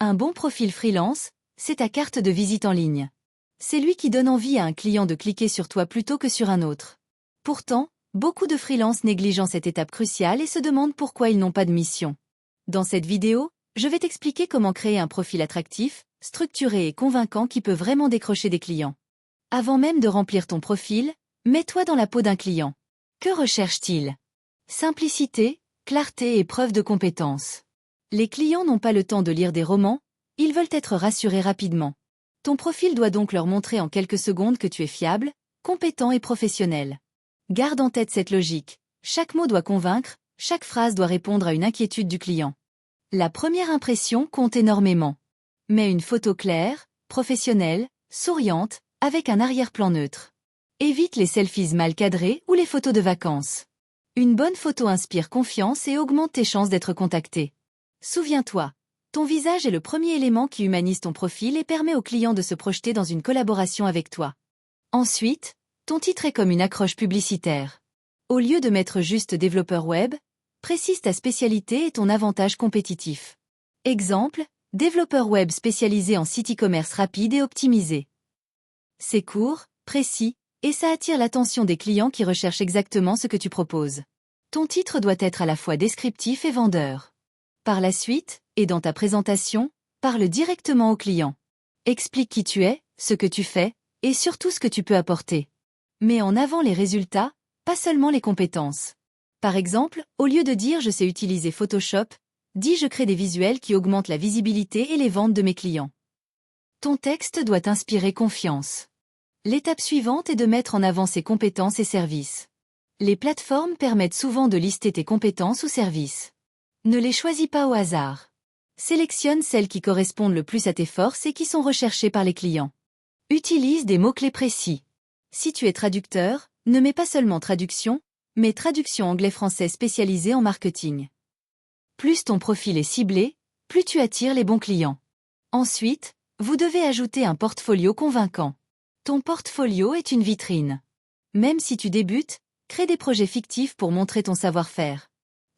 Un bon profil freelance, c'est ta carte de visite en ligne. C'est lui qui donne envie à un client de cliquer sur toi plutôt que sur un autre. Pourtant, beaucoup de freelances négligent cette étape cruciale et se demandent pourquoi ils n'ont pas de mission. Dans cette vidéo, je vais t'expliquer comment créer un profil attractif, structuré et convaincant qui peut vraiment décrocher des clients. Avant même de remplir ton profil, mets-toi dans la peau d'un client. Que recherche-t-il? Simplicité, clarté et preuve de compétence. Les clients n'ont pas le temps de lire des romans, ils veulent être rassurés rapidement. Ton profil doit donc leur montrer en quelques secondes que tu es fiable, compétent et professionnel. Garde en tête cette logique. Chaque mot doit convaincre, chaque phrase doit répondre à une inquiétude du client. La première impression compte énormément. Mets une photo claire, professionnelle, souriante, avec un arrière-plan neutre. Évite les selfies mal cadrés ou les photos de vacances. Une bonne photo inspire confiance et augmente tes chances d'être contacté. Souviens-toi, ton visage est le premier élément qui humanise ton profil et permet au client de se projeter dans une collaboration avec toi. Ensuite, ton titre est comme une accroche publicitaire. Au lieu de mettre juste développeur web, précise ta spécialité et ton avantage compétitif. Exemple, développeur web spécialisé en site e-commerce rapide et optimisé. C'est court, précis, et ça attire l'attention des clients qui recherchent exactement ce que tu proposes. Ton titre doit être à la fois descriptif et vendeur. Par la suite, et dans ta présentation, parle directement au client. Explique qui tu es, ce que tu fais, et surtout ce que tu peux apporter. Mets en avant les résultats, pas seulement les compétences. Par exemple, au lieu de dire « je sais utiliser Photoshop », dis « je crée des visuels qui augmentent la visibilité et les ventes de mes clients ». Ton texte doit inspirer confiance. L'étape suivante est de mettre en avant ses compétences et services. Les plateformes permettent souvent de lister tes compétences ou services. Ne les choisis pas au hasard. Sélectionne celles qui correspondent le plus à tes forces et qui sont recherchées par les clients. Utilise des mots-clés précis. Si tu es traducteur, ne mets pas seulement traduction, mais traduction anglais-français spécialisée en marketing. Plus ton profil est ciblé, plus tu attires les bons clients. Ensuite, vous devez ajouter un portfolio convaincant. Ton portfolio est une vitrine. Même si tu débutes, crée des projets fictifs pour montrer ton savoir-faire.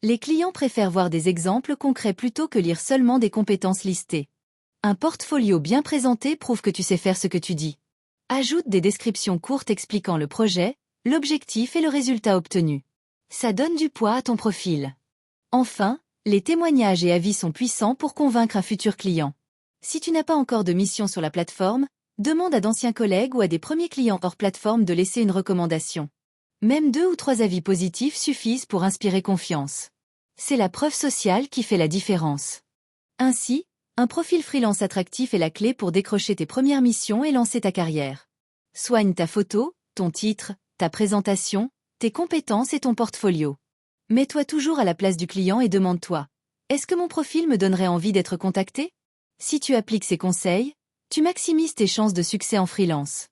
Les clients préfèrent voir des exemples concrets plutôt que lire seulement des compétences listées. Un portfolio bien présenté prouve que tu sais faire ce que tu dis. Ajoute des descriptions courtes expliquant le projet, l'objectif et le résultat obtenu. Ça donne du poids à ton profil. Enfin, les témoignages et avis sont puissants pour convaincre un futur client. Si tu n'as pas encore de mission sur la plateforme, demande à d'anciens collègues ou à des premiers clients hors plateforme de laisser une recommandation. Même 2 ou 3 avis positifs suffisent pour inspirer confiance. C'est la preuve sociale qui fait la différence. Ainsi, un profil freelance attractif est la clé pour décrocher tes premières missions et lancer ta carrière. Soigne ta photo, ton titre, ta présentation, tes compétences et ton portfolio. Mets-toi toujours à la place du client et demande-toi, est-ce que mon profil me donnerait envie d'être contacté? Si tu appliques ces conseils, tu maximises tes chances de succès en freelance.